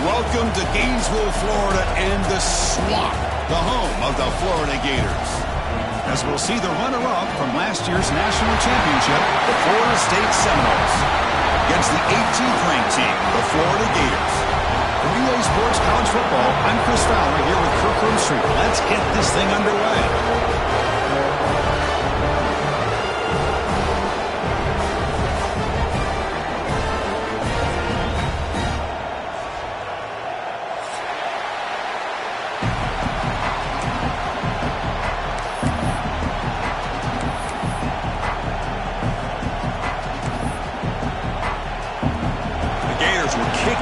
Welcome to Gainesville, Florida, and the Swamp, the home of the Florida Gators. As we'll see the runner-up from last year's national championship, the Florida State Seminoles, against the 18th ranked team, the Florida Gators. For Relay Sports College Football, I'm Chris Fowler here with Kirk Roomstreet. Let's get this thing underway.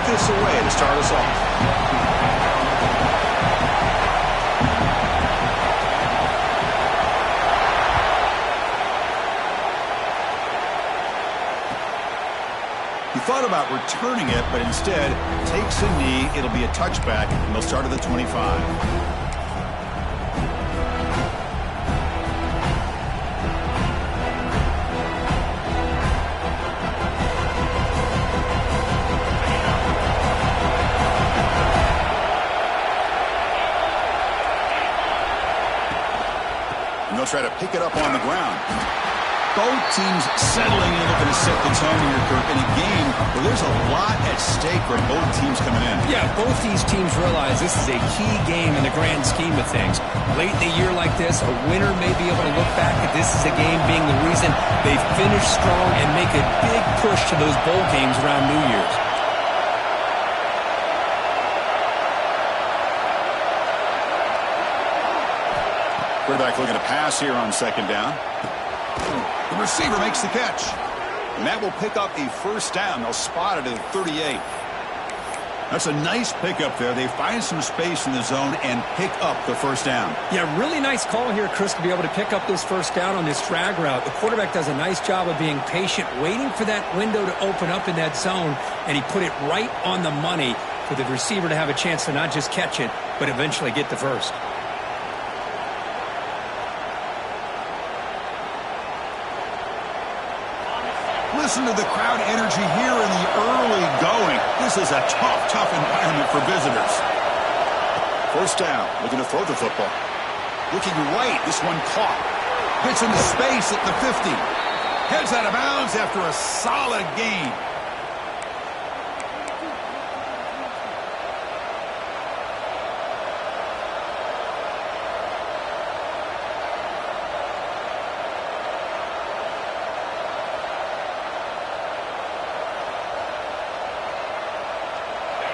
This away to start us off. He thought about returning it, but instead takes a knee. It'll be a touchback, and they'll start at the 25. They'll try to pick it up on the ground. Both teams settling in, looking to set the tone here, Kirk, in a game where there's a lot at stake for both teams coming in. Yeah, both these teams realize this is a key game in the grand scheme of things. Late in a year like this, a winner may be able to look back at this as a game being the reason they finish strong and make a big push to those bowl games around New Year's. Quarterback looking to pass here on second down. The receiver makes the catch. And that will pick up a first down. They'll spot it at 38. That's a nice pickup there. They find some space in the zone and pick up the first down. Yeah, really nice call here, Chris, to be able to pick up this first down on this drag route. The quarterback does a nice job of being patient, waiting for that window to open up in that zone, and he put it right on the money for the receiver to have a chance to not just catch it, but eventually get the first. Listen to the crowd energy here in the early going. This is a tough environment for visitors. First down, looking to throw the football. Looking right, this one caught. Gets into space at the 50. Heads out of bounds after a solid gain.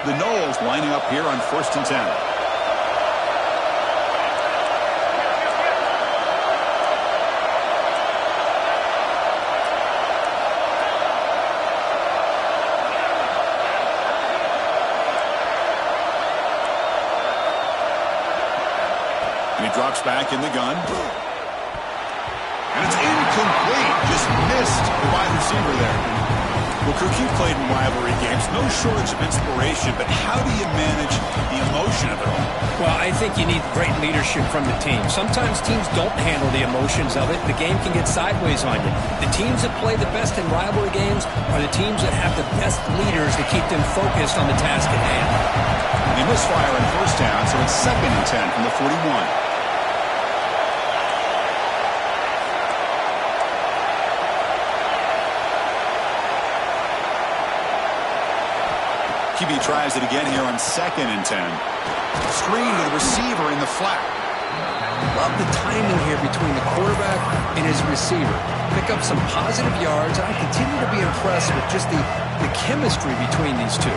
The Noles lining up here on 1st and 10. And he drops back in the gun. And it's incomplete. Just missed the wide receiver there. Well, Kirk, you played in rivalry games. No shortage of inspiration, but how do you manage the emotion of it all? Well, I think you need great leadership from the team. Sometimes teams don't handle the emotions of it. The game can get sideways on you. The teams that play the best in rivalry games are the teams that have the best leaders to keep them focused on the task at hand. They misfire on first down, so it's 2nd and 10 from the 41. QB tries it again here on 2nd and 10. Screen to the receiver in the flat. Love the timing here between the quarterback and his receiver. Pick up some positive yards, and I continue to be impressed with just the chemistry between these two.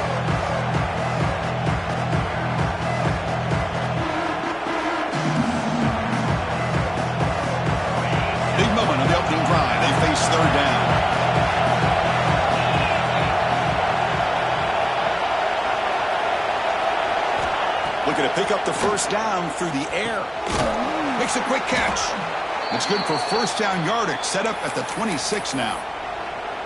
Big moment on the opening drive. They face 3rd down. Looking to pick up the first down through the air. Makes a quick catch. It's good for first down yardage. Set up at the 26 now.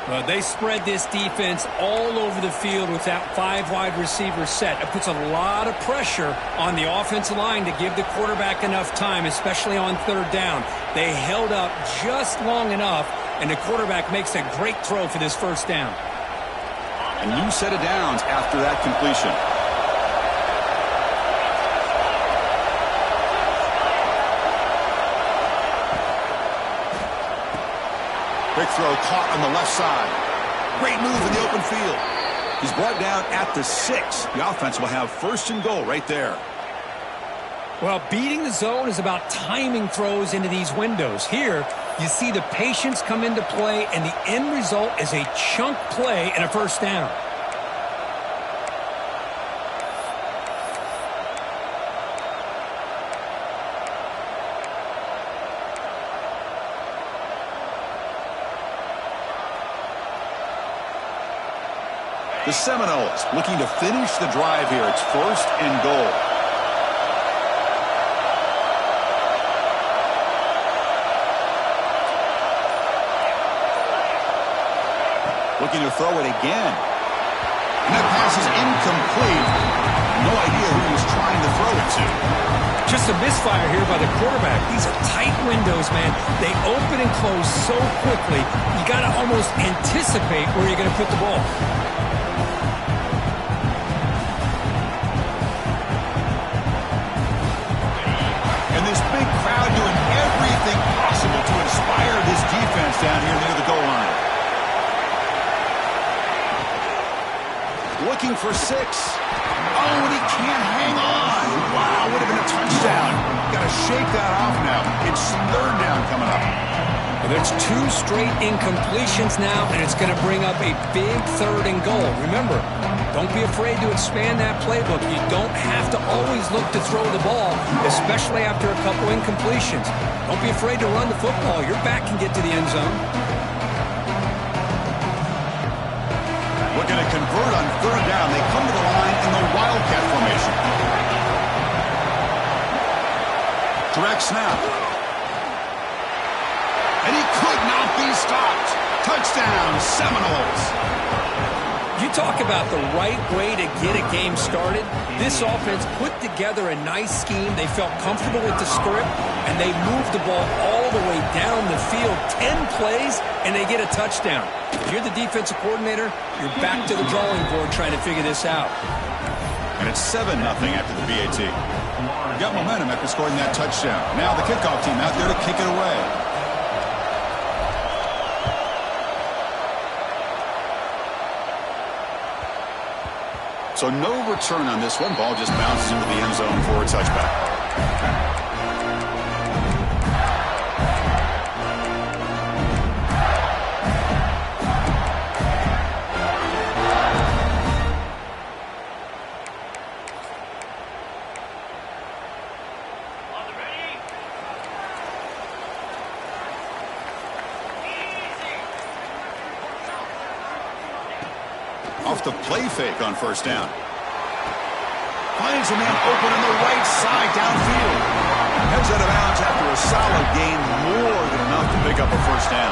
Well, they spread this defense all over the field with that 5 wide receiver set. It puts a lot of pressure on the offensive line to give the quarterback enough time, especially on 3rd down. They held up just long enough, and the quarterback makes a great throw for this first down. A new set of downs after that completion. Quick throw caught on the left side. Great move in the open field. He's brought down at the 6. The offense will have first and goal right there. Well, beating the zone is about timing throws into these windows. Here, you see the patience come into play, and the end result is a chunk play and a first down. The Seminoles looking to finish the drive here. It's first and goal. Looking to throw it again. And that pass is incomplete. No idea who he was trying to throw it to. Just a misfire here by the quarterback. These are tight windows, man. They open and close so quickly, you got to almost anticipate where you're going to put the ball. And this big crowd doing everything possible to inspire this defense down here near the goal line. Looking for 6. Oh, and he can't hang on. Wow, would have been a touchdown. Got to shake that off now. It's third down coming up. Well, there's 2 straight incompletions now, and it's going to bring up a big third and goal. Remember, don't be afraid to expand that playbook. You don't have to always look to throw the ball, especially after a couple incompletions. Don't be afraid to run the football. Your back can get to the end zone. Looking to convert on third down. They come to the line in the Wildcat formation. Direct snap. And he could not be stopped. Touchdown, Seminoles. You talk about the right way to get a game started. This offense put together a nice scheme. They felt comfortable with the script, and they moved the ball all the way down the field. 10 plays, and they get a touchdown. If you're the defensive coordinator, you're back to the drawing board trying to figure this out. And it's 7-0 after the BAT. Got momentum after scoring that touchdown. Now the kickoff team out there to kick it away. So no return on this one. Ball just bounces into the end zone for a touchback. Off the play fake on first down. Finds a man open on the right side downfield. Heads out of bounds after a solid gain, more than enough to pick up a first down.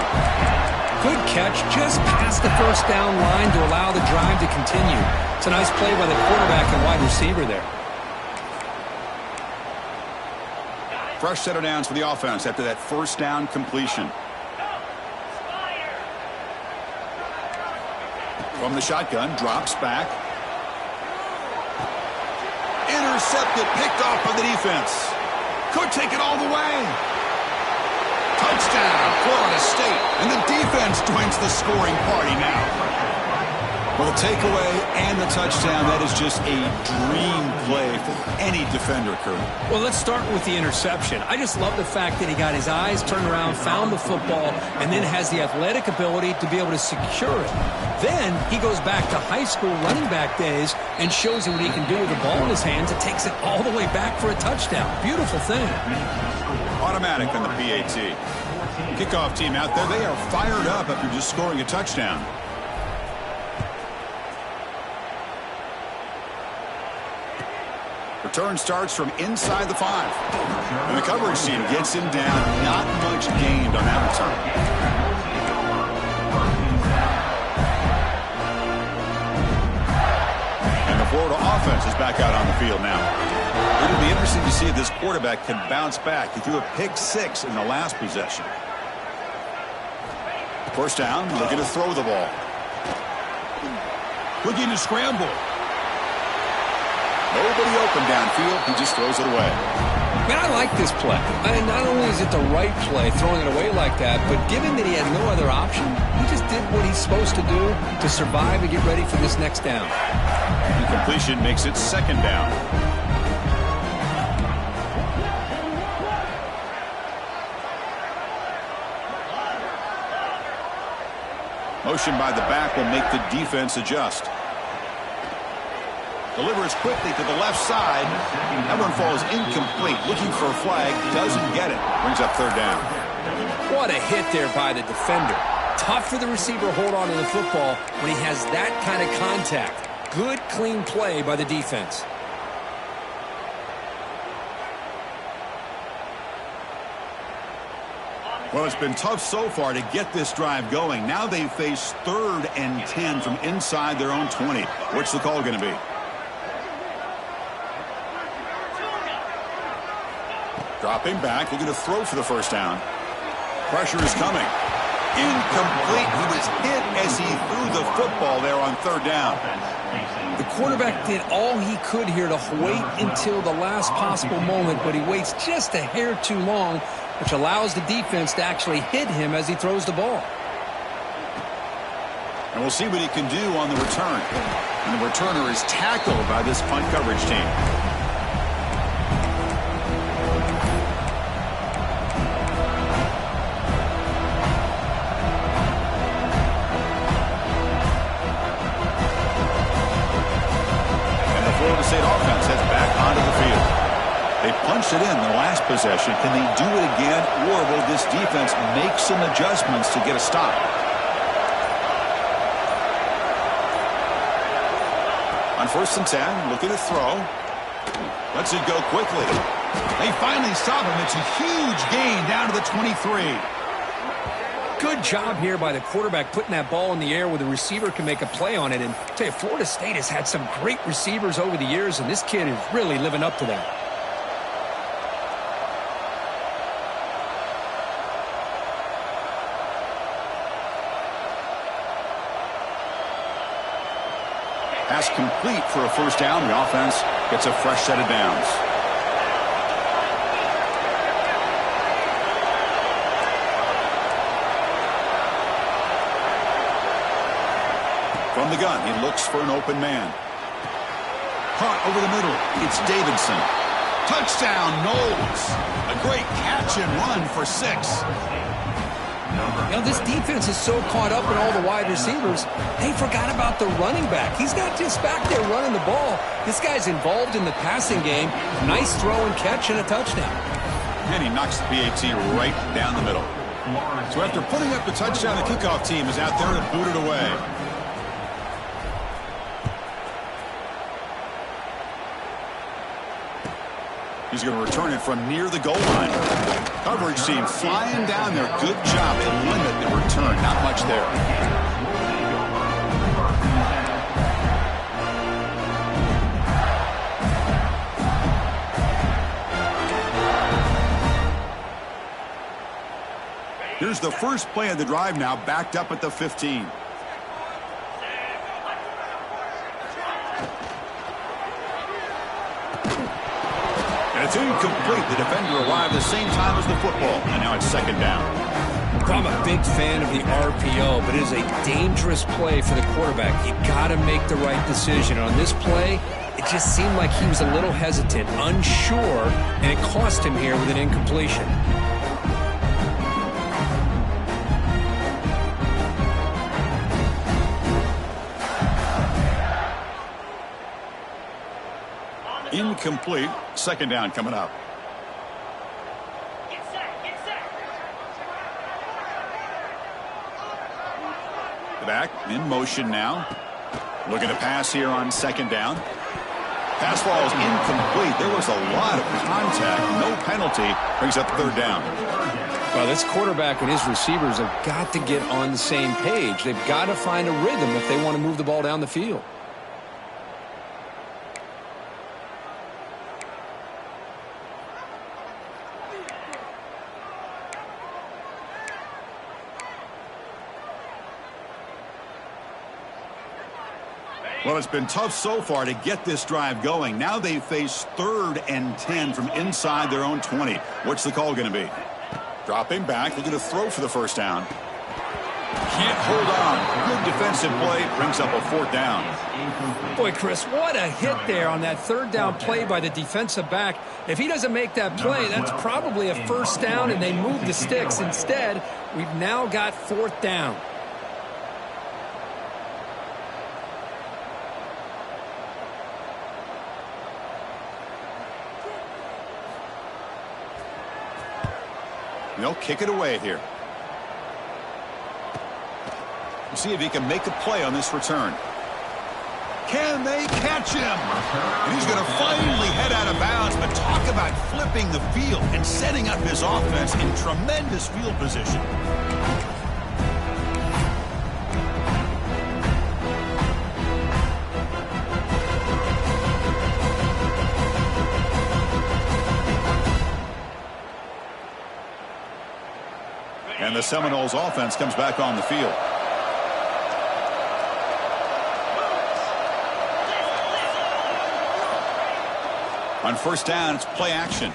Good catch just past the first down line to allow the drive to continue. It's a nice play by the quarterback and wide receiver there. Fresh set of downs for the offense after that first down completion. From the shotgun, drops back. Intercepted, picked off by the defense. Could take it all the way. Touchdown, Florida State. And the defense joins the scoring party now. Well, the takeaway and the touchdown, that is just a dream play for any defender, Kurt. Well, let's start with the interception. I just love the fact that he got his eyes turned around, found the football, and then has the athletic ability to be able to secure it. Then he goes back to high school running back days and shows you what he can do with the ball in his hands and takes it all the way back for a touchdown. Beautiful thing. Automatic on the PAT. Kickoff team out there, they are fired up after just scoring a touchdown. Return starts from inside the 5. And the coverage team gets him down. Not much gained on that return. And the Florida offense is back out on the field now. It'll be interesting to see if this quarterback can bounce back. He threw a pick 6 in the last possession. First down, looking to throw the ball. Looking to scramble. Nobody open downfield. He just throws it away. Man, I like this play. And not only is it the right play, throwing it away like that, but given that he had no other option, he just did what he's supposed to do to survive and get ready for this next down. Incompletion makes it second down. Motion by the back will make the defense adjust. Delivers quickly to the left side. That one falls incomplete. Looking for a flag. Doesn't get it. Brings up third down. What a hit there by the defender. Tough for the receiver to hold on to the football when he has that kind of contact. Good, clean play by the defense. Well, it's been tough so far to get this drive going. Now they face 3rd and 10 from inside their own 20. What's the call going to be? Dropping back, looking to throw for the first down. Pressure is coming. Incomplete. He was hit as he threw the football there on third down. The quarterback did all he could here to wait until the last possible moment, but he waits just a hair too long, which allows the defense to actually hit him as he throws the ball. And we'll see what he can do on the return. And the returner is tackled by this punt coverage team. Florida State offense heads back onto the field. They punched it in the last possession. Can they do it again, or will this defense make some adjustments to get a stop? On 1st and 10, looking to throw. Lets it go quickly. They finally stop him. It's a huge gain down to the 23. Good job here by the quarterback putting that ball in the air where the receiver can make a play on it. And I tell you, Florida State has had some great receivers over the years, and this kid is really living up to that. Pass complete for a first down. The offense gets a fresh set of downs. From the gun, he looks for an open man. Caught over the middle. It's Davidson. Touchdown, Knowles. A great catch and run for 6. You know, this defense is so caught up in all the wide receivers, they forgot about the running back. He's not just back there running the ball. This guy's involved in the passing game. Nice throw and catch and a touchdown. And he knocks the PAT right down the middle. So after putting up the touchdown, the kickoff team is out there to boot it away. He's going to return it from near the goal line. Coverage team flying down there. Good job. They limit the return. Not much there. Here's the first play of the drive now, backed up at the 15. It's incomplete. The defender arrived the same time as the football, and now it's second down. I'm a big fan of the RPO, but it is a dangerous play for the quarterback. You got to make the right decision. On this play, it just seemed like he was a little hesitant, unsure, and it cost him here with an incompletion. Incomplete. Second down coming up. The back in motion now. Looking to pass here on second down. Pass falls incomplete. There was a lot of contact. No penalty. Brings up third down. Well, this quarterback and his receivers have got to get on the same page. They've got to find a rhythm if they want to move the ball down the field. Well, it's been tough so far to get this drive going. Now they face 3rd and 10 from inside their own 20. What's the call going to be? Dropping back, looking to throw for the first down. Can't hold on. Good defensive play. Brings up a 4th down. Boy, Chris, what a hit there on that 3rd down play by the defensive back. If he doesn't make that play, that's probably a 1st down, and they move the sticks. Instead, we've now got 4th down. They'll kick it away here. We'll see if he can make a play on this return. Can they catch him? And he's going to finally head out of bounds, but talk about flipping the field and setting up his offense in tremendous field position. And the Seminoles offense comes back on the field. On 1st down, it's play action.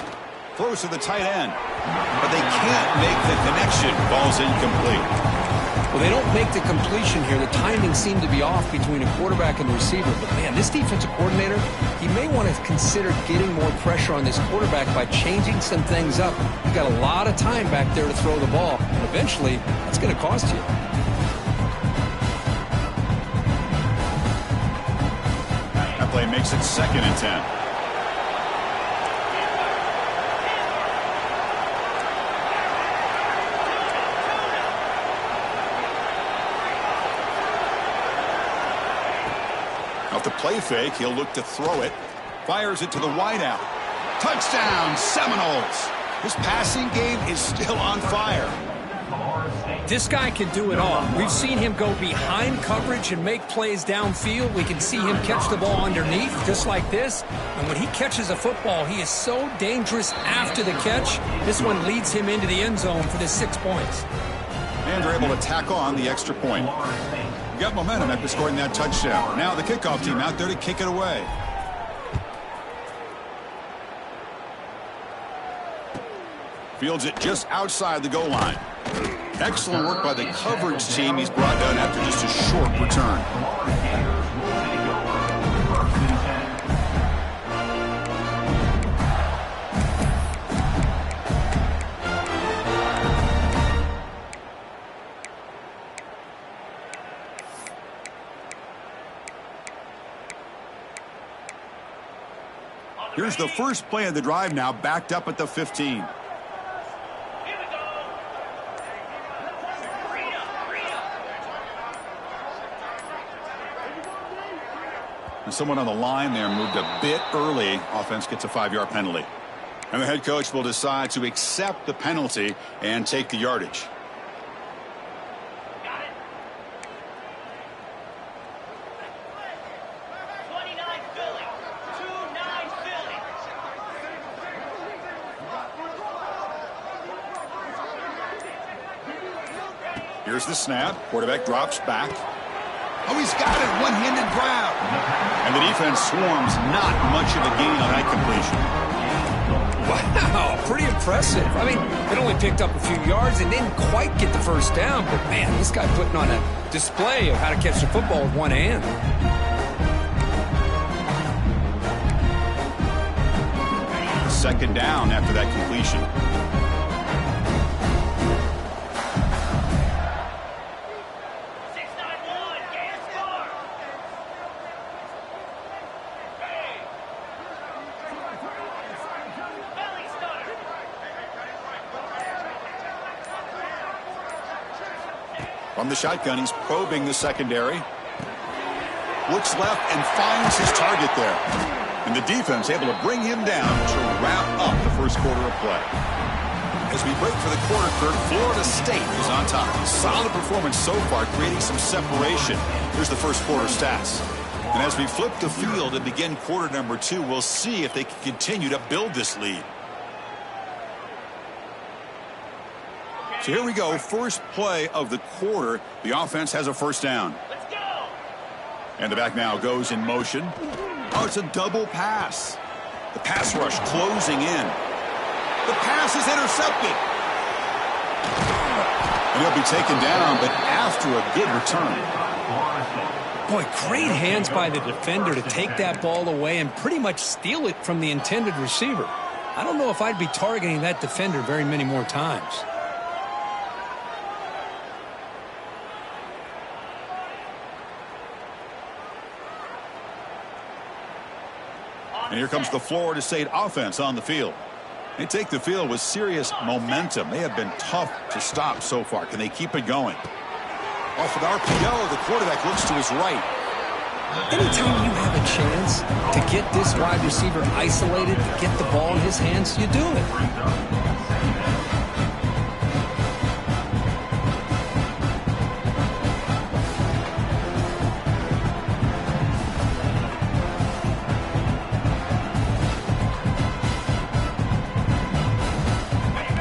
Throws to the tight end. But they can't make the connection. Ball's incomplete. Well, they don't make the completion here. The timing seemed to be off between a quarterback and the receiver. But, man, this defensive coordinator, he may want to consider getting more pressure on this quarterback by changing some things up. You've got a lot of time back there to throw the ball. Eventually, that's going to cost you. That play makes it 2nd and 10. Off the play fake, he'll look to throw it. Fires it to the wideout. Touchdown, Seminoles. His passing game is still on fire. This guy can do it all. We've seen him go behind coverage and make plays downfield. We can see him catch the ball underneath, just like this. And when he catches a football, he is so dangerous after the catch. This one leads him into the end zone for the 6 points. And they're able to tack on the extra point. Got momentum after scoring that touchdown. Now the kickoff team out there to kick it away. Fields it just outside the goal line. Excellent work by the coverage team. He's brought down after just a short return. Here's the first play of the drive now, backed up at the 15. And someone on the line there moved a bit early. Offense gets a 5-yard penalty. And the head coach will decide to accept the penalty and take the yardage. Here's the snap. Quarterback drops back. Oh, he's got it. One-handed grab. And the defense swarms. Not much of a gain on that completion. Wow, pretty impressive. I mean, it only picked up a few yards and didn't quite get the first down. But, man, this guy putting on a display of how to catch the football with one hand. 2nd down after that completion. From the shotgun, he's probing the secondary. Looks left and finds his target there. And the defense able to bring him down to wrap up the first quarter of play. As we break for the quarter, Kirk, Florida State is on top. Solid performance so far, creating some separation. Here's the first quarter stats. And as we flip the field and begin quarter number 2, we'll see if they can continue to build this lead. So here we go, first play of the quarter. The offense has a first down. Let's go. And the back now goes in motion. Oh, it's a double pass. The pass rush closing in. The pass is intercepted. And he'll be taken down, but after a good return. Boy, great hands by the defender to take that ball away and pretty much steal it from the intended receiver. I don't know if I'd be targeting that defender very many more times. And here comes the Florida State offense on the field. They take the field with serious momentum. They have been tough to stop so far. Can they keep it going? Off an RPO, the quarterback looks to his right. Anytime you have a chance to get this wide receiver isolated, to get the ball in his hands, you do it.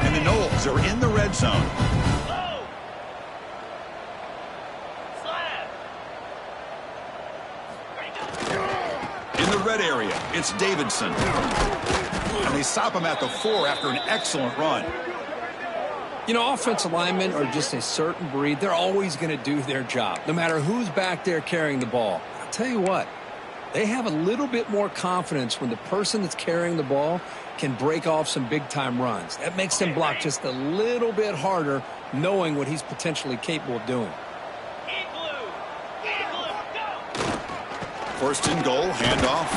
And the Noles are in the red zone. Red area, it's Davidson. And they stop him at the 4 after an excellent run. You know, offensive linemen are just a certain breed. They're always going to do their job, no matter who's back there carrying the ball. I'll tell you what, they have a little bit more confidence when the person that's carrying the ball can break off some big-time runs. That makes them block just a little bit harder, knowing what he's potentially capable of doing. First and goal, handoff.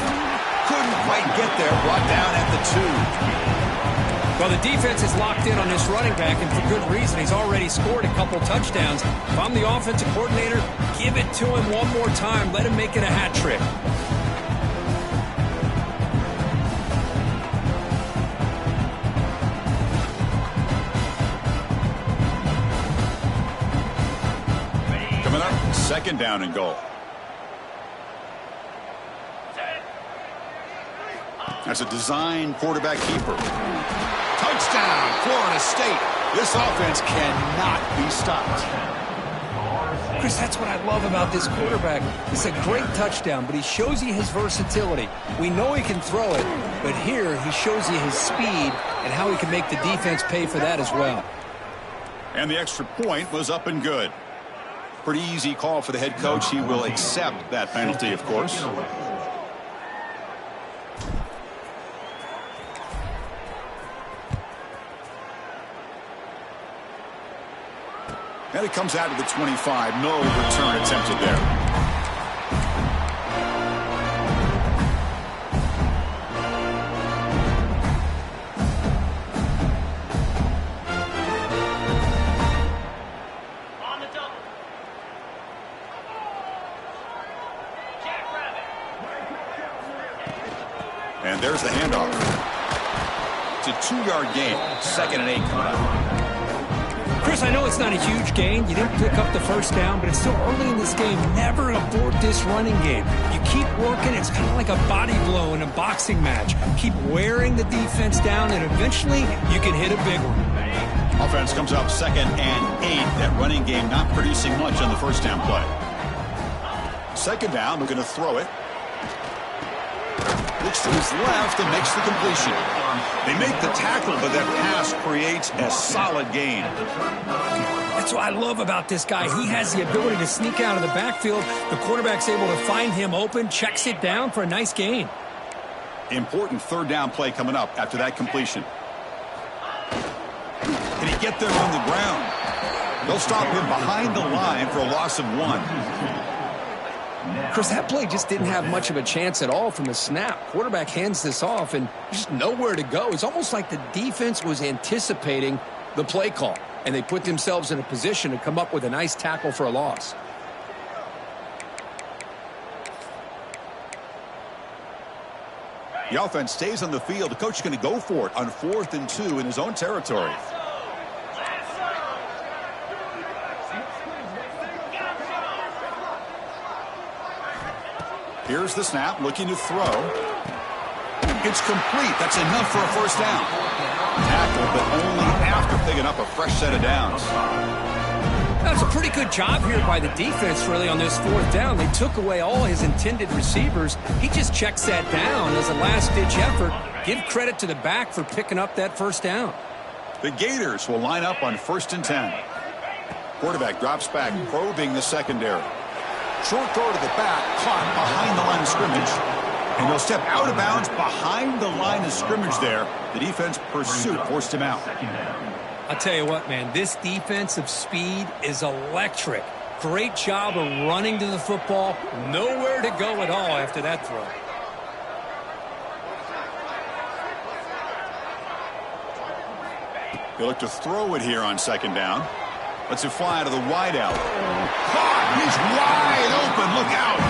Couldn't quite get there, brought down at the 2. Well, the defense is locked in on this running back, and for good reason. He's already scored a couple touchdowns. If I'm the offensive coordinator, give it to him one more time. Let him make it a hat trick. Coming up, second down and goal. That's a design quarterback keeper. Touchdown, Florida State. This offense cannot be stopped. Chris, that's what I love about this quarterback. It's a great touchdown, but he shows you his versatility. We know he can throw it, but here he shows you his speed and how he can make the defense pay for that as well. And the extra point was up and good. Pretty easy call for the head coach. He will accept that penalty, of course. And it comes out to the 25. No return attempted there. On the double. Jack Rabbit. And there's the handoff. It's a 2-yard gain. 2nd and 8 coming up. Chris, I know it's not a huge gain. You didn't pick up the first down, but it's still early in this game. Never abort this running game. You keep working. It's kind of like a body blow in a boxing match. Keep wearing the defense down, and eventually you can hit a big one. Offense comes up 2nd and 8. That running game not producing much on the first down play. 2nd down, we're going to throw it. Looks to his left and makes the completion. They make the tackle, but that pass creates a solid gain. That's what I love about this guy. He has the ability to sneak out of the backfield. The quarterback's able to find him open, checks it down for a nice gain. Important 3rd down play coming up after that completion. Can he get there on the ground? They'll stop him behind the line for a loss of 1. Chris, that play just didn't have much of a chance at all from the snap. Quarterback hands this off and just nowhere to go. It's almost like the defense was anticipating the play call, and they put themselves in a position to come up with a nice tackle for a loss. The offense stays on the field. The coach is going to go for it on 4th and 2 in his own territory. Here's the snap, looking to throw. It's complete. That's enough for a first down. Tackle, but only after picking up a fresh set of downs. That's a pretty good job here by the defense, really, on this fourth down. They took away all his intended receivers. He just checks that down as a last-ditch effort. Give credit to the back for picking up that first down. The Gators will line up on 1st and 10. Quarterback drops back, probing the secondary. Short throw to the back, caught behind the line of scrimmage. And he'll step out of bounds behind the line of scrimmage there. The defense pursuit forced him out. I'll tell you what, man, this defensive speed is electric. Great job of running to the football. Nowhere to go at all after that throw. He'll look to throw it here on 2nd down. Lets it fly to the wideout. Caught! He's wide open. Look out!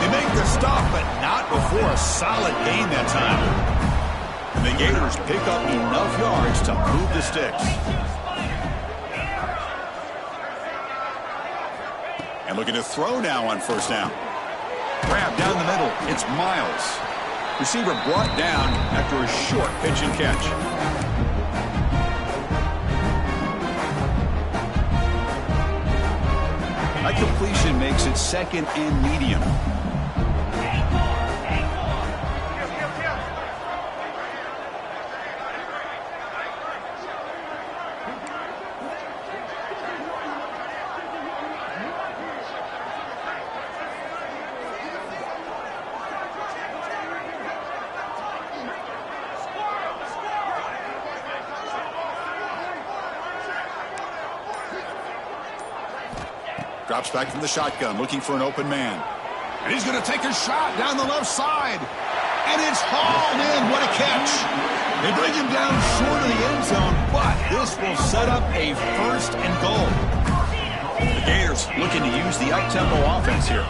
They make the stop, but not before a solid gain that time. And the Gators pick up enough yards to move the sticks. And looking to throw now on 1st down. Grab down the middle. It's Miles. Receiver brought down after a short pitch and catch. That completion makes it 2nd and medium. Drops back from the shotgun, looking for an open man. And he's going to take a shot down the left side. And it's hauled in. What a catch. They bring him down short of the end zone, but this will set up a 1st and goal. The Gators looking to use the up-tempo offense here.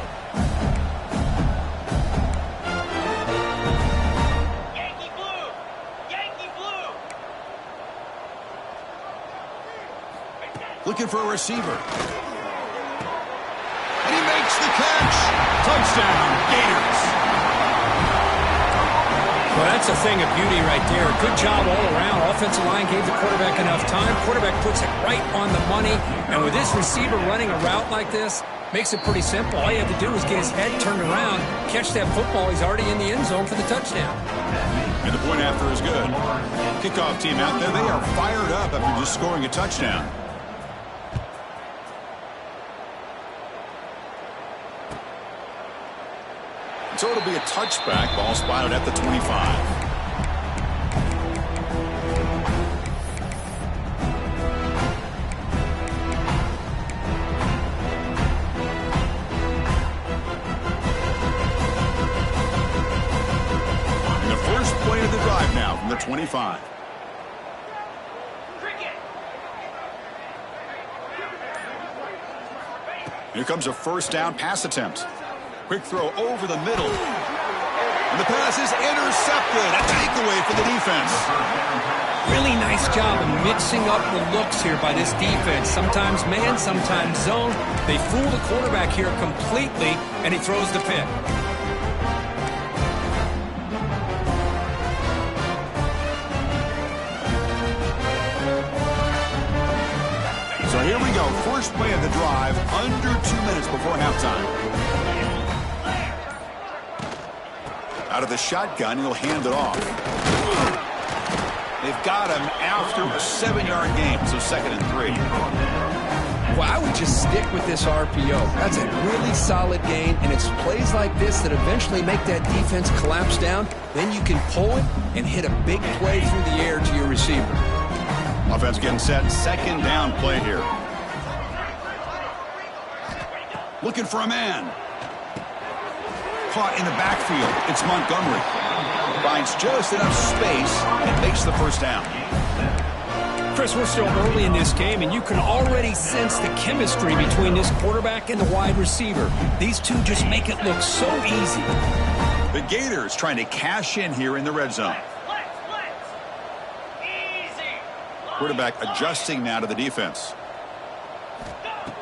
Yankee blue! Yankee blue! Looking for a receiver. And he makes the catch. Touchdown, Gators. Well, that's a thing of beauty right there. Good job all around. Offensive line gave the quarterback enough time. Quarterback puts it right on the money. And with this receiver running a route like this, makes it pretty simple. All you have to do is get his head turned around, catch that football. He's already in the end zone for the touchdown. And the point after is good. Kickoff team out there, they are fired up after just scoring a touchdown. So it'll be a touchback. Ball spotted at the 25. And the first play of the drive now from the 25. Here comes a 1st down pass attempt. Quick throw over the middle. And the pass is intercepted. A takeaway for the defense. Really nice job of mixing up the looks here by this defense. Sometimes man, sometimes zone. They fool the quarterback here completely, and he throws the pick. So here we go. First play of the drive, under 2 minutes before halftime. Out of the shotgun, he'll hand it off. They've got him after a 7-yard gain, so 2nd and 3. Well, I would just stick with this RPO. That's a really solid gain, and it's plays like this that eventually make that defense collapse down. Then you can pull it and hit a big play through the air to your receiver. Offense getting set. 2nd down play here. Looking for a man. Caught in the backfield. It's Montgomery. Finds just enough space and makes the 1st down. Chris, we're still early in this game, and you can already sense the chemistry between this quarterback and the wide receiver. These two just make it look so easy. The Gators trying to cash in here in the red zone. Easy. Quarterback adjusting now to the defense.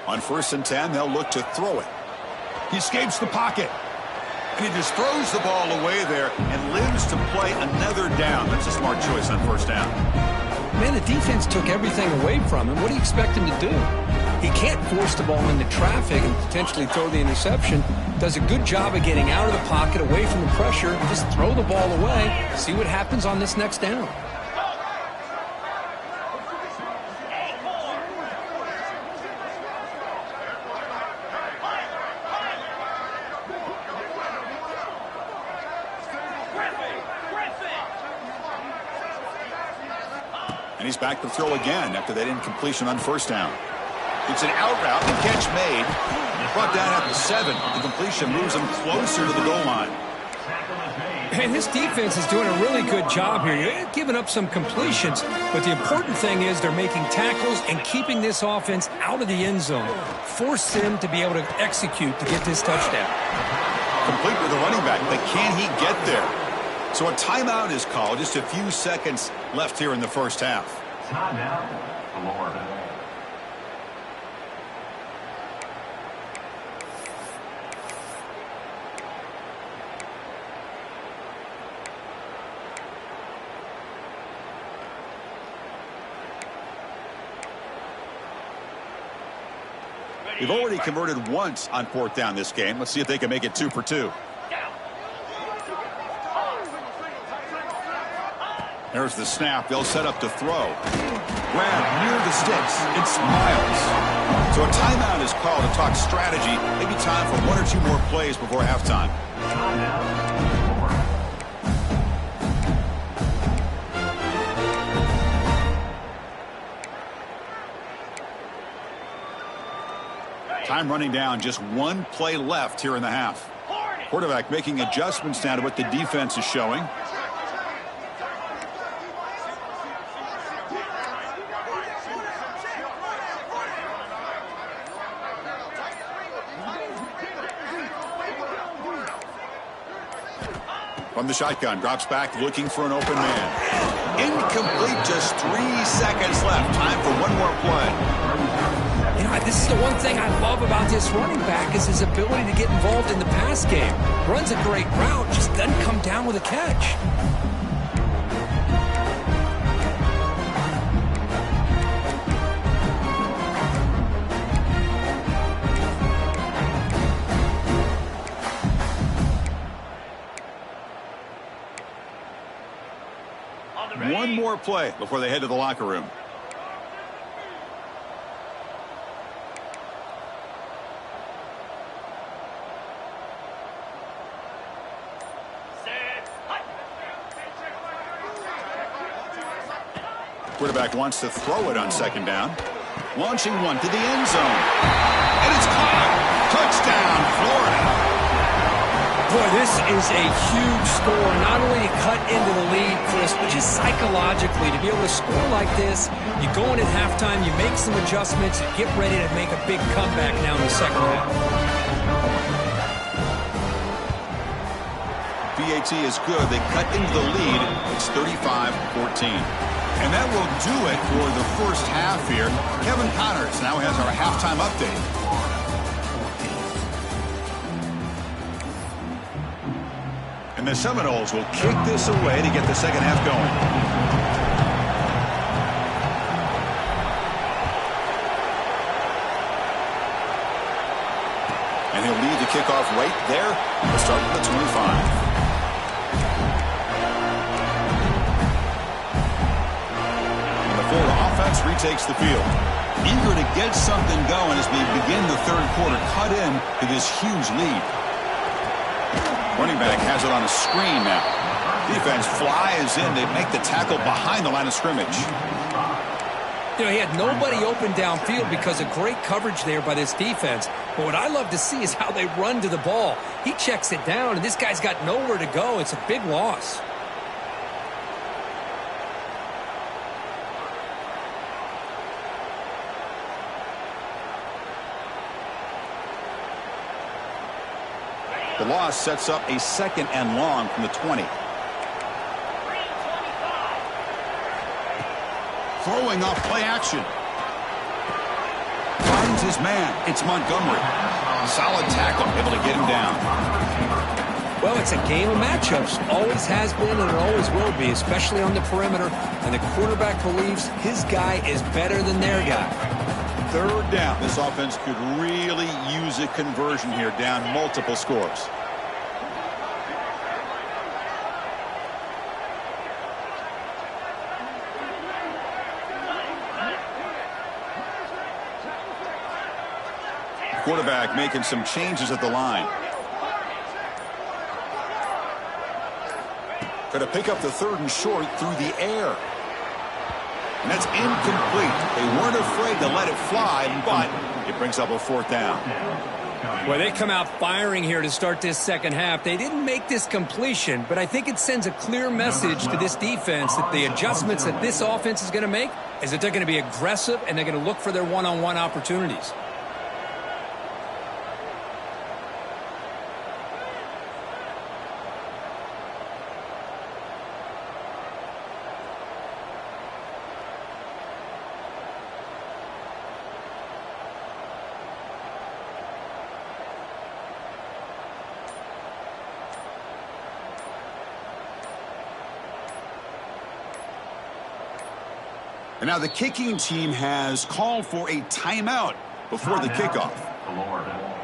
On 1st and 10, they'll look to throw it. He escapes the pocket. And he just throws the ball away there and lives to play another down. That's a smart choice on 1st down. Man, the defense took everything away from him. What do you expect him to do? He can't force the ball into traffic and potentially throw the interception. Does a good job of getting out of the pocket, away from the pressure, and just throw the ball away. See what happens on this next down. And he's back to throw again after that incompletion on first down. It's an out route, the catch made. Brought down at the 7. The completion moves him closer to the goal line. And this defense is doing a really good job here. They're giving up some completions, but the important thing is they're making tackles and keeping this offense out of the end zone. Force him to be able to execute to get this touchdown. Complete with the running back, but can he get there? So a timeout is called. Just a few seconds left here in the first half. Timeout, Florida. They've already converted once on fourth down this game. Let's see if they can make it 2 for 2. There's the snap. They'll set up to throw. Grab near the sticks. It's Miles. So a timeout is called to talk strategy. Maybe time for 1 or 2 more plays before halftime. Time running down, just 1 play left here in the half. Quarterback making adjustments now to what the defense is showing. From the shotgun, drops back looking for an open man. Incomplete, just 3 seconds left. Time for 1 more play. You know, this is the one thing I love about this running back is his ability to get involved in the pass game. Runs a great route, just doesn't come down with a catch. One more play before they head to the locker room. Quarterback wants to throw it on second down. Launching one to the end zone. And it's caught. Touchdown, Florida. Boy, this is a huge score. Not only to cut into the lead, Chris, but just psychologically to be able to score like this. You go in at halftime, you make some adjustments, you get ready to make a big comeback now in the second half. PAT is good. They cut into the lead. It's 35-14. And that will do it for the first half here. Kevin Connors now has our halftime update. And the Seminoles will kick this away to get the second half going. And he'll lead the kickoff right there. We'll start with the 25. Offense retakes the field. Eager to get something going as we begin the third quarter. Cut in to this huge lead. Running back has it on a screen now. Defense flies in. They make the tackle behind the line of scrimmage. You know, he had nobody open downfield because of great coverage there by this defense. But what I love to see is how they run to the ball. He checks it down, and this guy's got nowhere to go. It's a big loss. The loss sets up a second and long from the 20. Throwing off play action. Finds his man. It's Montgomery. Solid tackle, able to get him down. Well, it's a game of matchups. Always has been and it always will be, especially on the perimeter. And the quarterback believes his guy is better than their guy. third down. This offense could really use a conversion here, down multiple scores. Quarterback making some changes at the line. Going to pick up the third and short through the air. And that's incomplete. They weren't afraid to let it fly, but it brings up a fourth down. Well, they come out firing here to start this second half. They didn't make this completion, but I think it sends a clear message to this defense that the adjustments that this offense is going to make is that they're going to be aggressive and they're going to look for their one-on-one opportunities. And now the kicking team has called for a timeout before the kickoff. Florida.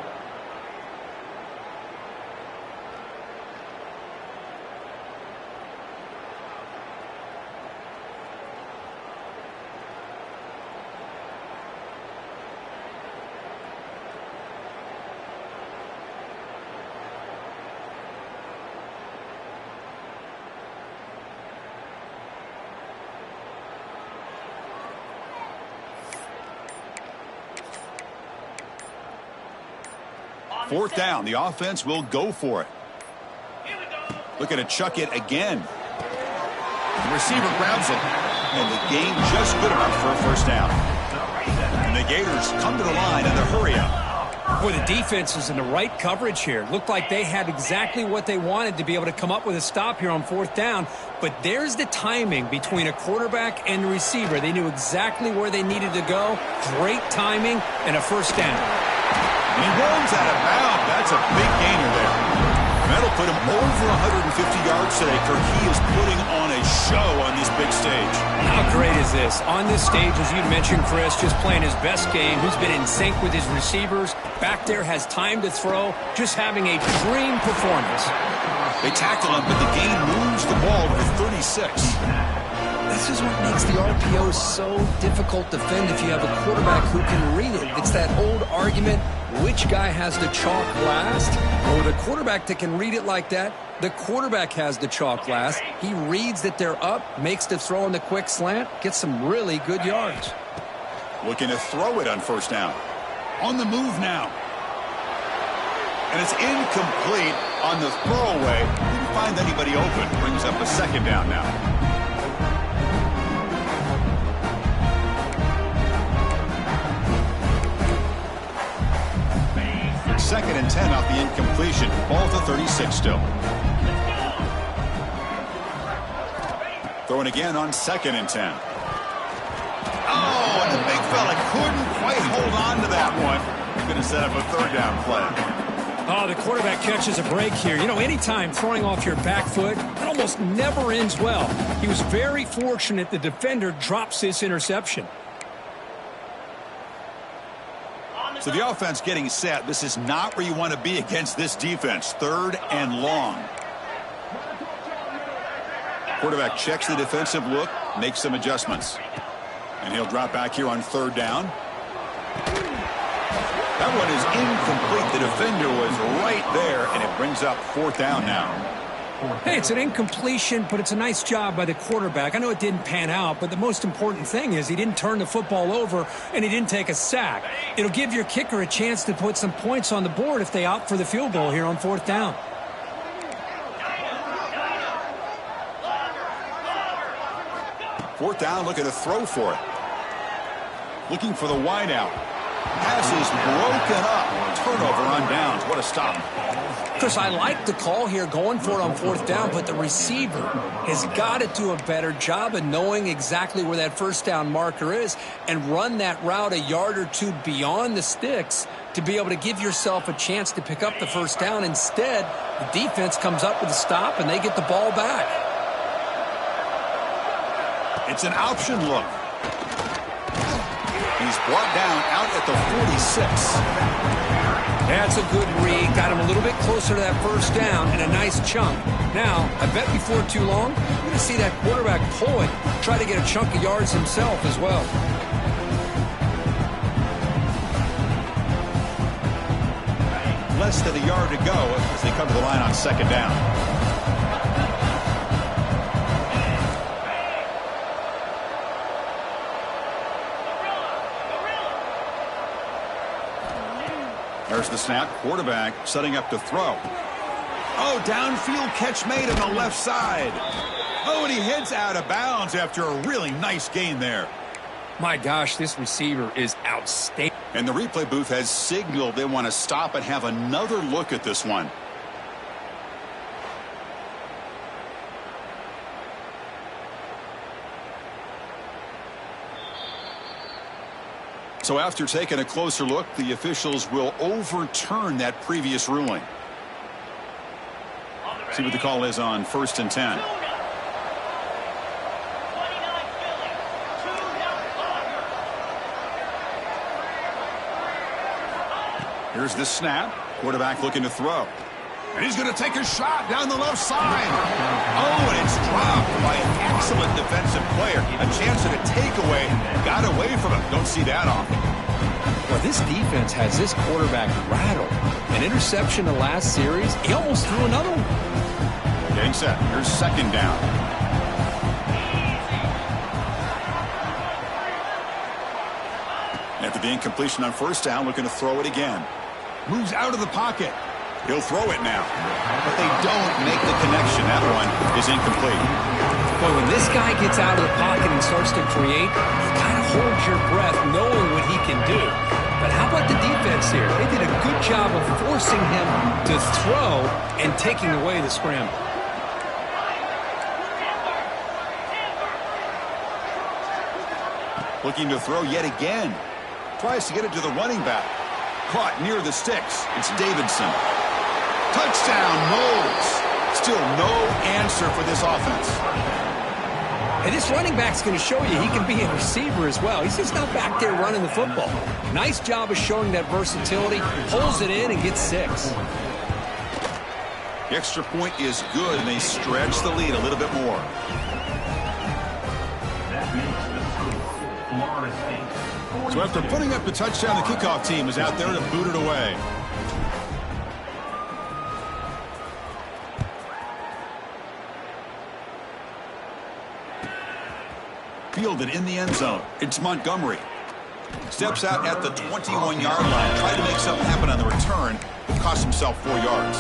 Fourth down. The offense will go for it. Looking to chuck it again. The receiver grabs it. And the game just good enough for a first down. And the Gators come to the line in the hurry up. Boy, the defense is in the right coverage here. Looked like they had exactly what they wanted to be able to come up with a stop here on fourth down. But there's the timing between a quarterback and the receiver. They knew exactly where they needed to go. Great timing and a first down. And he runs out of bounds. That's a big gainer there. That'll put him over 150 yards today. He is putting on a show on this big stage. How great is this? On this stage, as you mentioned, Chris, just playing his best game. He's been in sync with his receivers. Back there, has time to throw. Just having a dream performance. They tackle him, but the game moves the ball to the 36. This is what makes the RPO so difficult to defend if you have a quarterback who can read it. It's that old argument, which guy has the chalk last? Or the quarterback that can read it like that, the quarterback has the chalk last. He reads that they're up, makes the throw in the quick slant, gets some really good yards. Looking to throw it on first down. On the move now. And it's incomplete on the throwaway. Didn't find anybody open. Brings up a second down now. Second and 10 off the incompletion. Ball to 36 still. Throwing again on second and 10. Oh, and the big fella couldn't quite hold on to that one. Going to set up a third down play. Oh, the quarterback catches a break here. You know, anytime throwing off your back foot, it almost never ends well. He was very fortunate the defender drops this interception. So the offense getting set. This is not where you want to be against this defense. Third and long. Quarterback checks the defensive look, makes some adjustments. And he'll drop back here on third down. That one is incomplete. The defender was right there, and it brings up fourth down now. Hey, it's an incompletion, but it's a nice job by the quarterback. I know it didn't pan out, but the most important thing is he didn't turn the football over and he didn't take a sack. It'll give your kicker a chance to put some points on the board if they opt for the field goal here on fourth down. Fourth down, looking to throw for it. Looking for the wide out. Pass is broken up. Turnover on downs. What a stop. Chris, I like the call here going for it on fourth down, but the receiver has got to do a better job of knowing exactly where that first down marker is and run that route a yard or two beyond the sticks to be able to give yourself a chance to pick up the first down. Instead, the defense comes up with a stop and they get the ball back. It's an option look. He's brought down out at the 46. That's a good read. Got him a little bit closer to that first down and a nice chunk. Now, I bet before too long, you're going to see that quarterback pull it, try to get a chunk of yards himself as well. Less than a yard to go as they come to the line on second down. There's the snap. Quarterback setting up to throw. Oh, downfield catch made on the left side. Oh, and he heads out of bounds after a really nice gain there. My gosh, this receiver is outstanding. And the replay booth has signaled they want to stop and have another look at this one. So after taking a closer look, the officials will overturn that previous ruling. See what the call is on 1st and 10. Here's the snap. Quarterback looking to throw. And he's going to take a shot down the left side. Oh, and it's dropped by an excellent defensive player. A chance at a takeaway. Got away from him. Don't see that often. Well, this defense has this quarterback rattled. An interception the last series. He almost threw another one. Getting set. Here's second down. After the incompletion on first down, looking to throw it again. Moves out of the pocket. He'll throw it now. But they don't make the connection. That one is incomplete. Boy, when this guy gets out of the pocket and starts to create, you kind of hold your breath knowing what he can do. But how about the defense here? They did a good job of forcing him to throw and taking away the scramble. Looking to throw yet again. Tries to get it to the running back. Caught near the sticks. It's Davidson. Touchdown, Knowles. Still no answer for this offense. And this running back's going to show you he can be a receiver as well. He's just not back there running the football. Nice job of showing that versatility. Pulls it in and gets 6. The extra point is good, and they stretch the lead a little bit more. So after putting up the touchdown, the kickoff team is out there to boot it away. Fielded in the end zone. It's Montgomery. Steps out at the 21-yard line. Tried to make something happen on the return, but cost himself 4 yards.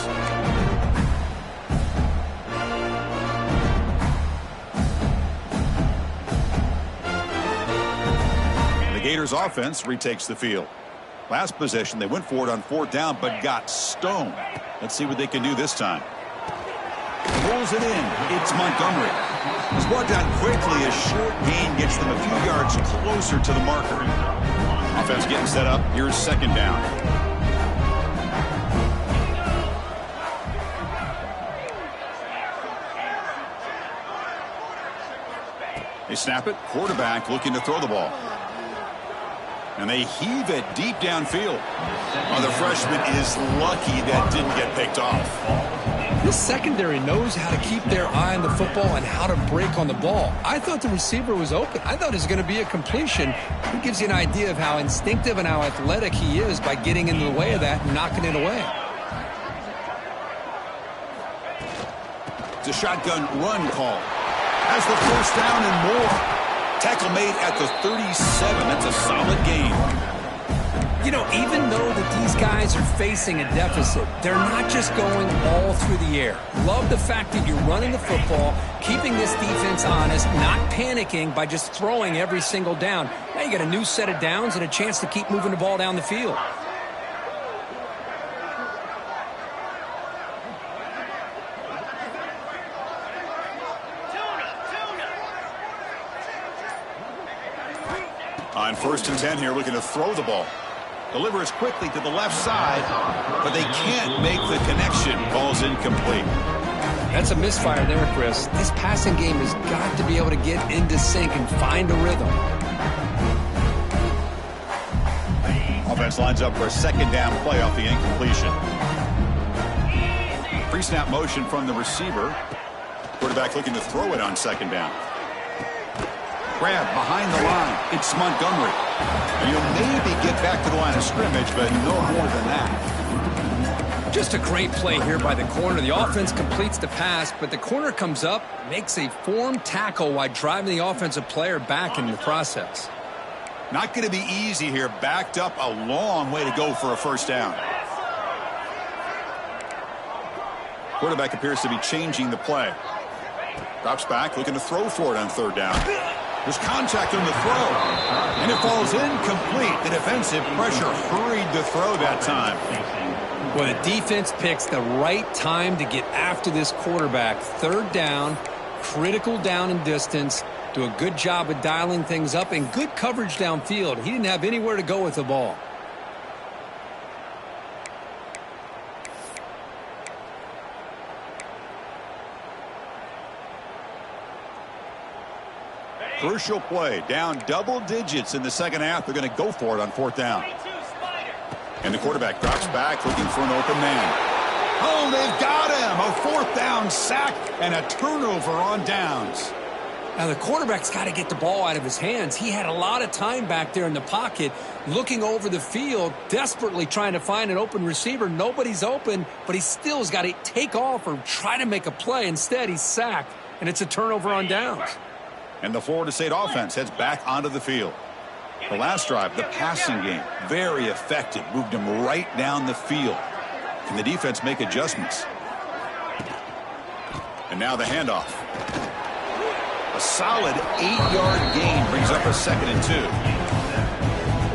Gators offense retakes the field. Last possession, they went for it on 4th down, but got stoned. Let's see what they can do this time. Rolls it in. It's Montgomery. He's brought down quickly. A short gain gets them a few yards closer to the marker. Offense getting set up. Here's second down. They snap it. Quarterback looking to throw the ball. And they heave it deep downfield. Oh, the freshman is lucky that didn't get picked off. This secondary knows how to keep their eye on the football and how to break on the ball. I thought the receiver was open. I thought it was going to be a completion. It gives you an idea of how instinctive and how athletic he is by getting into the way of that and knocking it away. It's a shotgun run call. Has the first down and more. Tackle made at the 37. That's a solid gain. You know, even though that these guys are facing a deficit, they're not just going all through the air. Love the fact that you're running the football, keeping this defense honest, not panicking by just throwing every single down. Now you got a new set of downs and a chance to keep moving the ball down the field. On 1st and 10 here, looking to throw the ball. Delivers quickly to the left side, but they can't make the connection. Ball's incomplete. That's a misfire there, Chris. This passing game has got to be able to get into sync and find a rhythm. offense lines up for a second down play off the incompletion. Pre-snap motion from the receiver. Quarterback looking to throw it on second down. Grab behind the line. It's Montgomery. And you'll maybe get back to the line of scrimmage, but no more than that. Just a great play here by the corner. The offense completes the pass, but the corner comes up, makes a formed tackle while driving the offensive player back in the process. Not going to be easy here. Backed up a long way to go for a first down. Quarterback appears to be changing the play. Drops back, looking to throw for it on third down. There's contact on the throw. And it falls incomplete. The defensive pressure hurried the throw that time. Well, the defense picks the right time to get after this quarterback. Third down, critical down and distance. Do a good job of dialing things up and good coverage downfield. He didn't have anywhere to go with the ball. Crucial play. Down double digits in the second half. They're going to go for it on fourth down. And the quarterback drops back looking for an open man. Oh, they've got him. A fourth down sack and a turnover on downs. Now, the quarterback's got to get the ball out of his hands. He had a lot of time back there in the pocket, looking over the field, desperately trying to find an open receiver. Nobody's open, but he still has got to take off or try to make a play. Instead, he's sacked, and it's a turnover on downs. And the Florida State offense heads back onto the field. The last drive, the passing game, very effective. Moved him right down the field. Can the defense make adjustments? And now the handoff. A solid 8-yard gain brings up a 2nd and 2.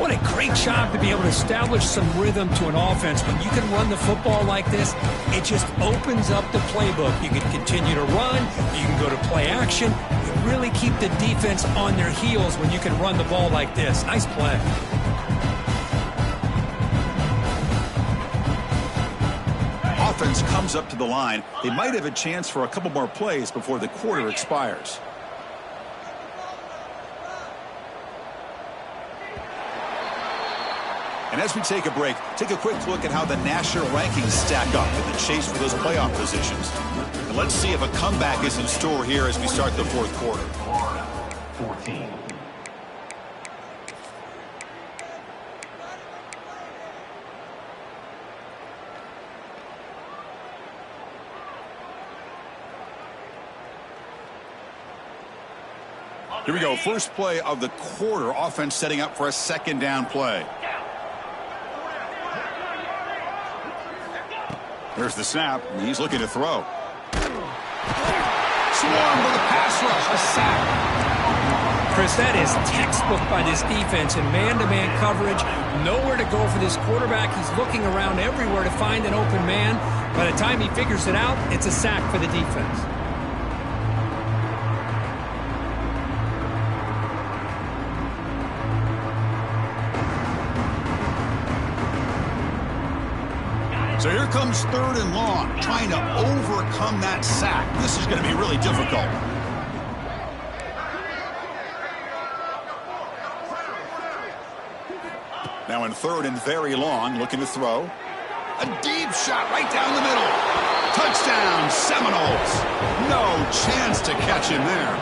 What a great job to be able to establish some rhythm to an offense. When you can run the football like this, it just opens up the playbook. You can continue to run. You can go to play action. You really keep the defense on their heels when you can run the ball like this. Nice play. Offense comes up to the line. They might have a chance for a couple more plays before the quarter expires. And as we take a break, take a quick look at how the national rankings stack up in the chase for those playoff positions. And let's see if a comeback is in store here as we start the fourth quarter. 14. Here we go. First play of the quarter. Offense setting up for a second down play. There's the snap. And he's looking to throw. Swarm with a pass rush. A sack. Chris, that is textbook by this defense in man-to-man coverage. Nowhere to go for this quarterback. He's looking around everywhere to find an open man. By the time he figures it out, it's a sack for the defense. So here comes 3rd and long, trying to overcome that sack. This is going to be really difficult. Now in 3rd and very long, looking to throw. A deep shot right down the middle. Touchdown, Seminoles. No chance to catch him there.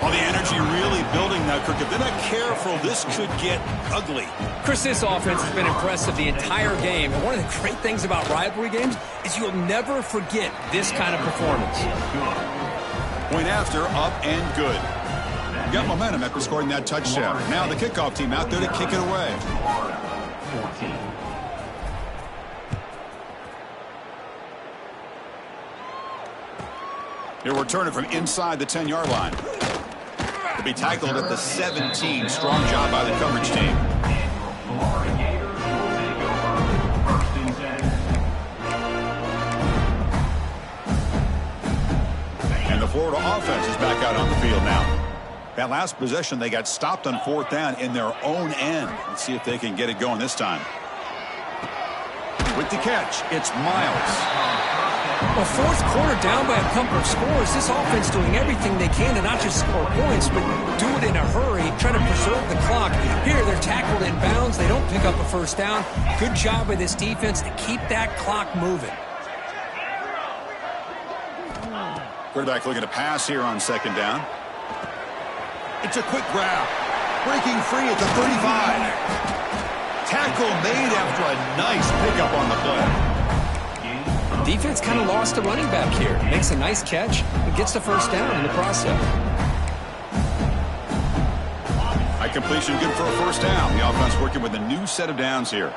All the energy really building now, Kirk. If they're not careful, this could get ugly. Chris, this offense has been impressive the entire game. And one of the great things about rivalry games is you'll never forget this kind of performance. Point after, up and good. Got momentum after scoring that touchdown. Now the kickoff team out there to kick it away. 14. He'll return it from inside the 10-yard line. To be tackled at the 17. Strong job by the coverage team. And the Florida offense is back out on the field now. That last possession, they got stopped on 4th down in their own end. Let's see if they can get it going this time. With the catch, it's Miles. Well, fourth quarter down by a couple of scores. This offense doing everything they can to not just score points, but do it in a hurry, trying to preserve the clock. Here, they're tackled in bounds. They don't pick up a first down. Good job by this defense to keep that clock moving. Quarterback looking to pass here on second down. It's a quick grab. Breaking free at the 35. Tackle made after a nice pickup on the play. Defense kind of lost a running back here. Makes a nice catch and gets the first down in the process. High completion, good for a first down. The offense working with a new set of downs here.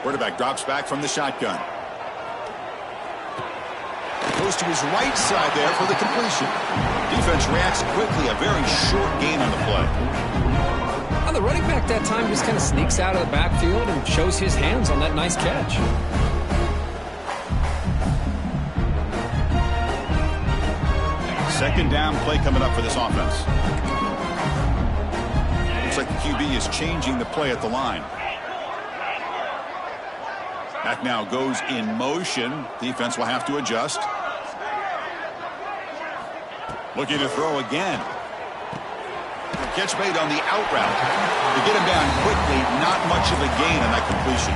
Quarterback drops back from the shotgun. Goes to his right side there for the completion. Defense reacts quickly. A very short gain on the play. Well, the running back that time just kind of sneaks out of the backfield and shows his hands on that nice catch. Second down play coming up for this offense. Looks like the QB is changing the play at the line. Back now goes in motion. Defense will have to adjust. Looking to throw again. Catch made on the out route. To get him down quickly, not much of a gain on that completion.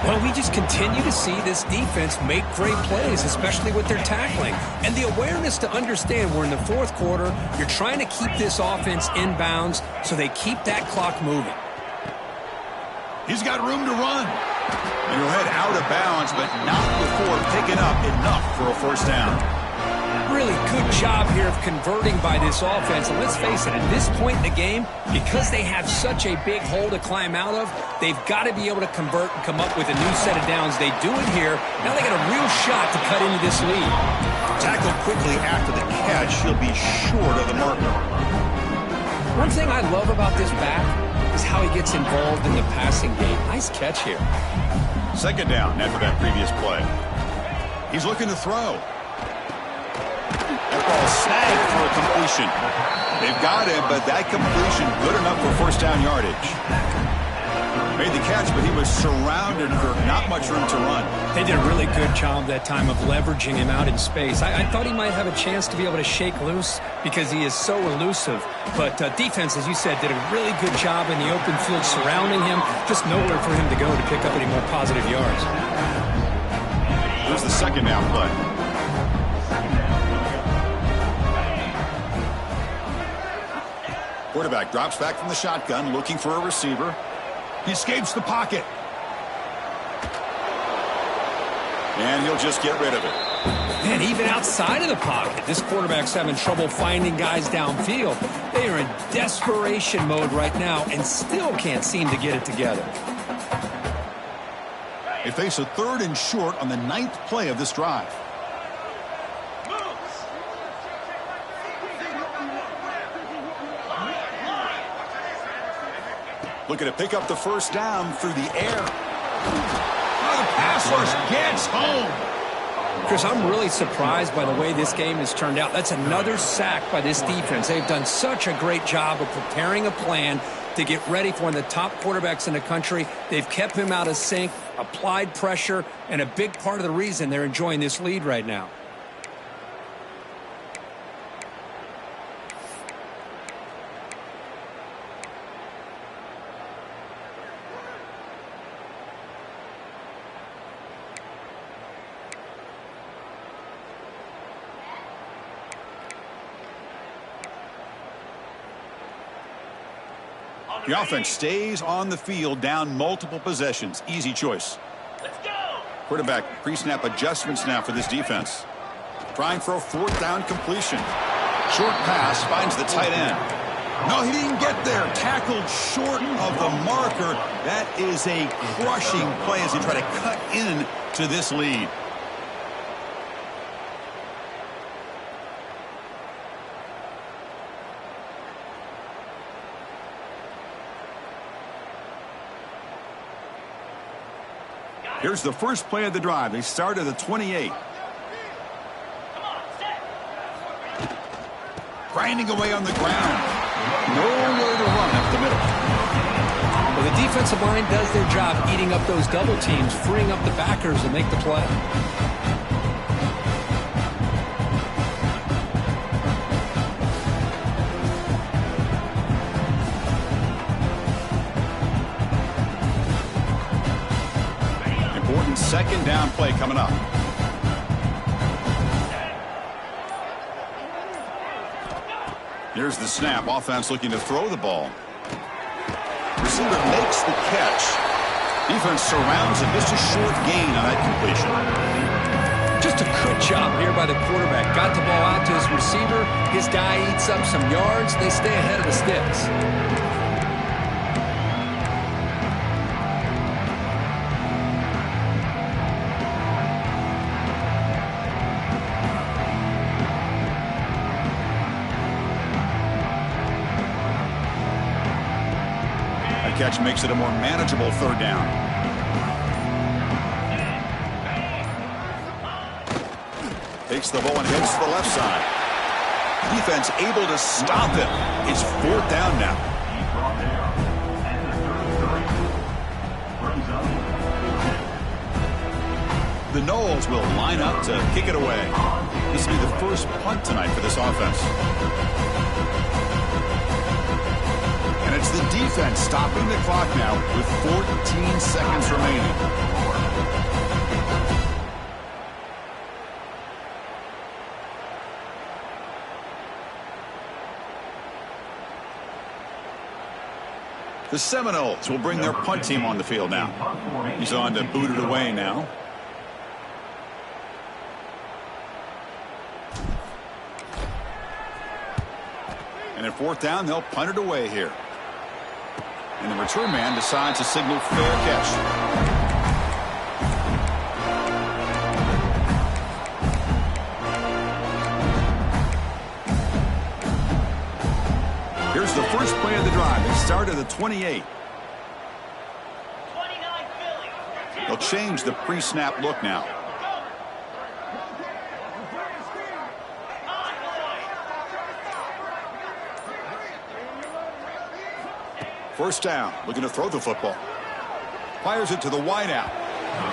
Well, we just continue to see this defense make great plays, especially with their tackling. And the awareness to understand we're in the fourth quarter, you're trying to keep this offense in bounds so they keep that clock moving. He's got room to run. And he'll head out of bounds, but not before picking up enough for a first down. Really good job here of converting by this offense. And let's face it, at this point in the game, because they have such a big hole to climb out of, they've got to be able to convert and come up with a new set of downs. They do it here. Now they got a real shot to cut into this lead. Tackled quickly after the catch. He'll be short of the marker. One thing I love about this back is how he gets involved in the passing game. Nice catch here. Second down after that previous play. He's looking to throw. That ball snagged for a completion. They've got him, but that completion good enough for first down yardage. Made the catch, but he was surrounded for not much room to run. They did a really good job that time of leveraging him out in space. I thought he might have a chance to be able to shake loose because he is so elusive. But defense, as you said, did a really good job in the open field surrounding him. Just nowhere for him to go to pick up any more positive yards. Here's the second down play. Quarterback drops back from the shotgun, looking for a receiver. He escapes the pocket. And he'll just get rid of it. Man, even outside of the pocket, this quarterback's having trouble finding guys downfield. They are in desperation mode right now and still can't seem to get it together. They face a third and short on the 9th play of this drive. Looking to pick up the first down through the air. Oh, the pass rush gets home. Chris, I'm really surprised by the way this game has turned out. That's another sack by this defense. They've done such a great job of preparing a plan to get ready for one of the top quarterbacks in the country. They've kept him out of sync, applied pressure, and a big part of the reason they're enjoying this lead right now. The offense stays on the field, down multiple possessions. Easy choice. Let's go. Quarterback pre-snap adjustments now for this defense. Trying for a fourth down completion. Short pass finds the tight end. No, he didn't get there. Tackled short of the marker. That is a crushing play as they try to cut in to this lead. Here's the first play of the drive. They start at the 28. grinding away on the ground. Nowhere to run up the middle. Well, the defensive line does their job eating up those double teams, freeing up the backers to make the play. Important second down play coming up. Here's the snap. Offense looking to throw the ball. Receiver makes the catch. Defense surrounds it. Just a short gain on that completion. Just a good job here by the quarterback. Got the ball out to his receiver. His guy eats up some yards. They stay ahead of the sticks. Catch makes it a more manageable third down. Takes the ball and heads to the left side. Defense able to stop him. It's fourth down now. The Knowles will line up to kick it away. This will be the first punt tonight for this offense. And it's the defense stopping the clock now with 14 seconds remaining. The Seminoles will bring their punt team on the field now. He's on to boot it away now. And at fourth down, they'll punt it away here. And the return man decides to signal fair catch. Here's the first play of the drive. They start at the 28. 29 Philly. They'll change the pre-snap look now. First down, looking to throw the football. Fires it to the wideout.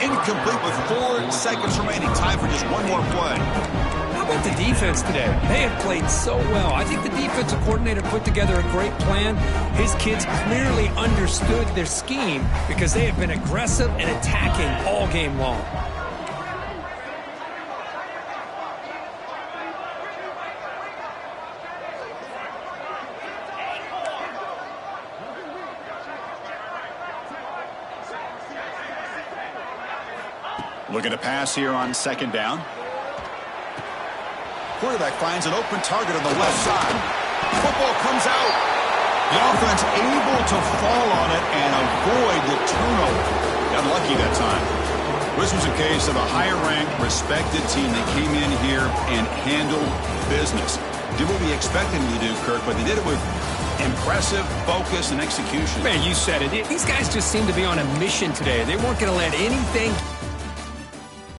Incomplete with 4 seconds remaining. Time for just one more play. How about the defense today? They have played so well. I think the defensive coordinator put together a great plan. His kids clearly understood their scheme because they have been aggressive and attacking all game long. Looking to pass here on second down. Quarterback finds an open target on the left side. Football comes out. The offense able to fall on it and avoid the turnover. Got lucky that time. This was a case of a higher-ranked, respected team that came in here and handled business. Did what we expected them to do, Kirk, but they did it with impressive focus and execution. Man, you said it. These guys just seem to be on a mission today. They weren't going to let anything